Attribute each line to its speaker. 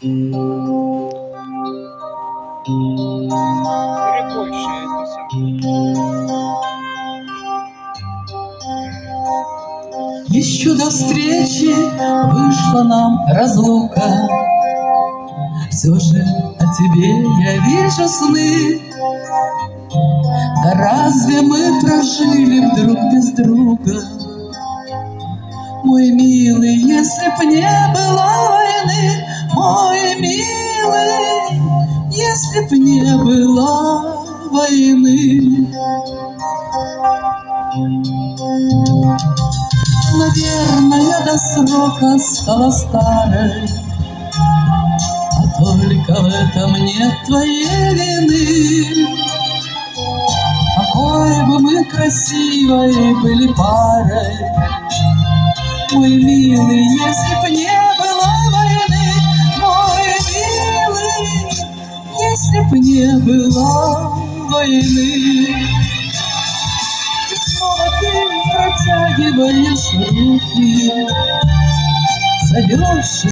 Speaker 1: Перебольше это все.
Speaker 2: Еще до встречи вышла нам разлука. Все же о тебе я вижу сны. Да разве мы прожили вдруг без друга? Мой милый, если б не было войны, мой милый, если б не было войны. Наверное, до срока стала старой, а только в этом нет твоей вины. Какой бы мы красивой были парой, мой милый, если б не было войны, мой милый, если б не было войны. И снова ты протягиваешь руки, зовешь